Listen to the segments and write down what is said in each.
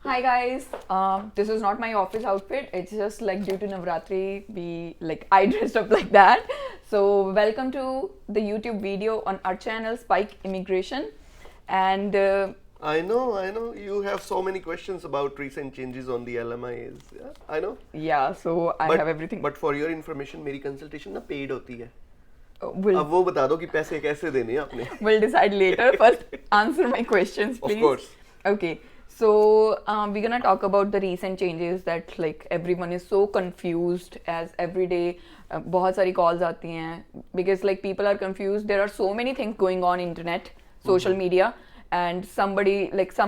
Hi guys, this is not my office outfit. It's just like due to Navratri, I dressed up like that. So welcome to the YouTube video on our channel Spike Immigration, and I know. You have so many questions about recent changes on the LMIs. Yeah, I know. yeah, so I have everything. But for your information, मेरी consultation ना paid होती है. We'll अब वो बता दो कि पैसे कैसे देने हैं आपने. we'll decide later. First, answer my questions, please. Of course. Okay. So we're gonna talk about the recent changes that like everyone is so confused as every day बहुत सारी calls आती हैं because like people are confused. There are so many things going on internet, social media, and some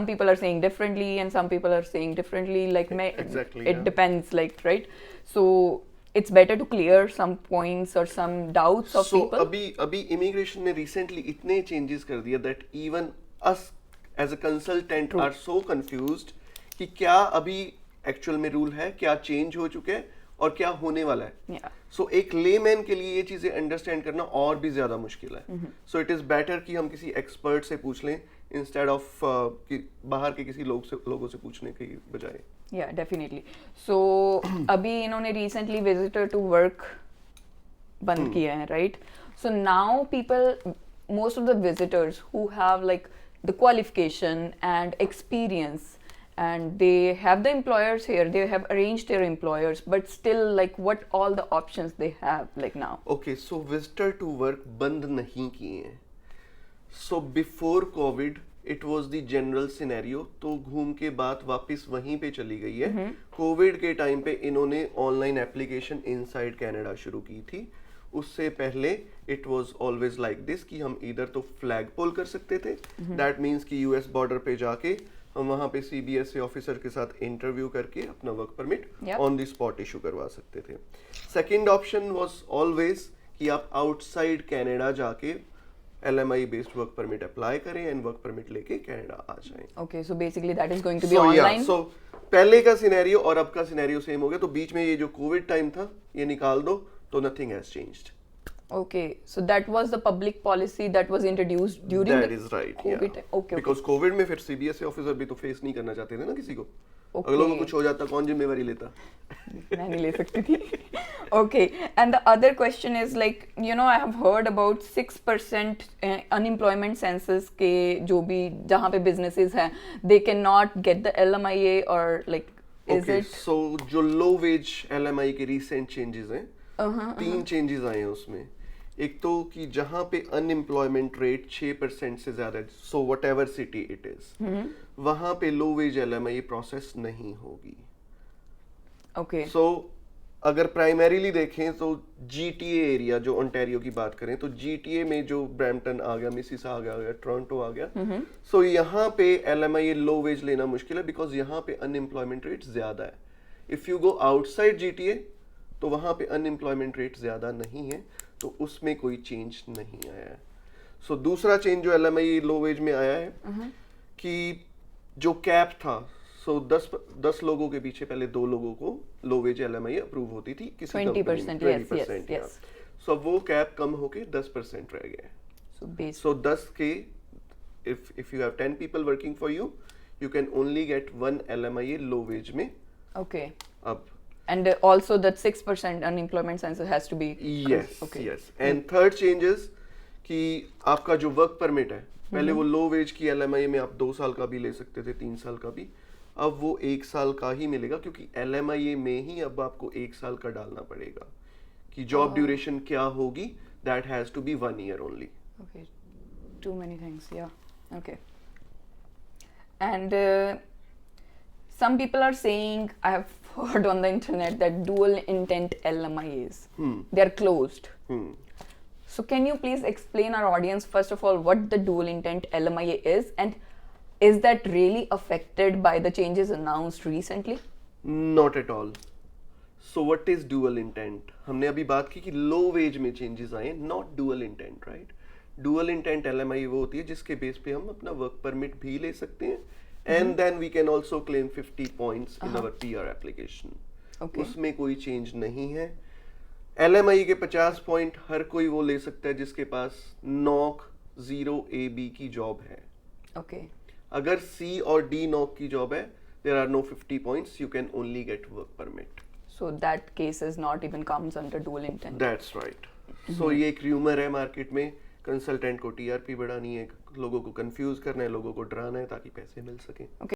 people are saying differently and some people are saying differently. Exactly, it yeah. depends, like, right? So it's better to clear some points or some doubts of So people. अभी immigration ने recently इतने changes कर दिया that even us as a consultant are so confused कि क्या अभी actual में rule है, क्या change हो चुके हैं और क्या होने वाला है. Yeah. So एक layman के लिए ये चीजें understand करना और भी ज्यादा मुश्किल है. So it is better कि हम किसी expert से पूछ लें instead of कि बाहर के किसी लोगों से पूछने की बजाय. Yeah, definitely. So अभी इन्होंने recently visitor to work बंद किया है, right? So now most of the visitors who have like the qualification and experience and they have the employers here, they have arranged their employers, but still like what all the options they have like now? Okay, so visitor to work बंद नहीं किए हैं. So before COVID, it was the general scenario. तो घूम के बात वापस वहीं पे चली गई है. कोविड के टाइम पे इन्होंने ऑनलाइन एप्लीकेशन इनसाइड कनाडा शुरू की थी. उससे पहले it was always like this कि हम इधर तो फ्लैग पोल कर सकते थे. दैट मीन्स कि यूएस बॉर्डर पे जाके हम वहाँ पे सीबीएसई ऑफिसर के साथ इंटरव्यू करके अपना work permit on the spot issue करवा सकते थे. सेकेंड ऑप्शन वाज ऑलवेज कि आप आउटसाइड कनाडा जाके LMI based work permit apply करें एंड वर्क परमिट लेके कनाडा आ जाएं. Okay, so basically that is going to be online. So पहले का सिनेरियो और अब का सिनेरियो सेम हो गया. तो बीच में ये जो कोविड टाइम था ये निकाल दो तो nothing has changed. Okay, so that was the public policy that was introduced during That the is right, COVID yeah. time. Okay, Because Covid में फिर सीबीएसई ऑफिसर भी तो फेस नहीं करना चाहते थे ना किसी को. Okay. अगलों को कुछ हो जाता कौन जिम्मेवारी लेता. मैं नहीं ले सकती थी. Okay, and the other question is like, you know, I have heard about 6% unemployment census के जो भी जहाँ पे businesses हैं, they cannot get the LMIA or like, is Okay, it? so जो low wage LMI के recent changes हैं, तीन changes आए हैं उसमें. एक तो कि जहाँ पे अनएम्प्लॉयमेंट रेट 6% से ज्यादा है, so what ever city it is, वहां पे लो वेज LMI प्रोसेस नहीं होगी. Okay. सो अगर प्राइमरीली देखें तो GTA एरिया जो ओंटारियो की बात करें तो GTA में जो ब्रैम्पटन आ गया, मिसिसागा आ गया, टोरंटो आ गया, सो यहाँ पे LMI लो वेज लेना मुश्किल है बिकॉज यहाँ पे अनएम्प्लॉयमेंट रेट ज्यादा है. If you go outside GTA तो वहां पे अनएम्प्लॉयमेंट रेट ज्यादा नहीं है, तो उसमें कोई चेंज नहीं आया है. सो दूसरा चेंज जो LMI लो वेज में आया है कि जो कैप था, सो 10 लोगों के पीछे पहले 2 लोगों को लो वेज LMI अप्रूव होती थी किसी 20%, yes. सो वो कैप कम होके 10% रह गया. सो 10 के if you have 10 people working for you, you can only get 1 LMI low veg में. Okay. अब And also that 6% unemployment census has to be. Yes, Okay. yes. And third changes कि आपका जो वर्क परमिट है, पहले वो लो veg की LMI में आप 2 साल का भी ले सकते थे, 3 साल का भी. अब वो 1 साल का ही मिलेगा क्योंकि LMI में ही अब आपको 1 साल का डालना पड़ेगा कि जॉब ड्यूरेशन क्या होगी. That has to be 1 year only. Okay, too many things, yeah. Okay. And some people are saying, I have heard on the internet that dual intent LMIAs, they are closed. So can you please explain our audience first of all what the dual intent LMIA is, and is that really affected by the changes announced recently? Not at all. So what is dual intent? हमने अभी बात की कि लो veg में changes आए, not dual intent, right. Dual intent LMI वो होती है जिसके बेस पे हम अपना वर्क परमिट भी ले सकते हैं and then we can also claim 50 points in our PR application. Okay. उसमें कोई चेंज नहीं है. LMI के 50 पॉइंट हर कोई वो ले सकता है जिसके पास नॉक 0 AB की जॉब है. Okay. अगर C और D नॉक की जॉब है there are no 50 points, you can only get work permit. So that case is not even comes under dual intent. That's right. So ये एक rumor है market में, consultant को TRP बढ़ानी है, लोगों को कंफ्यूज करना है, लोगों को डराना है ताकि पैसे मिल सके. Okay.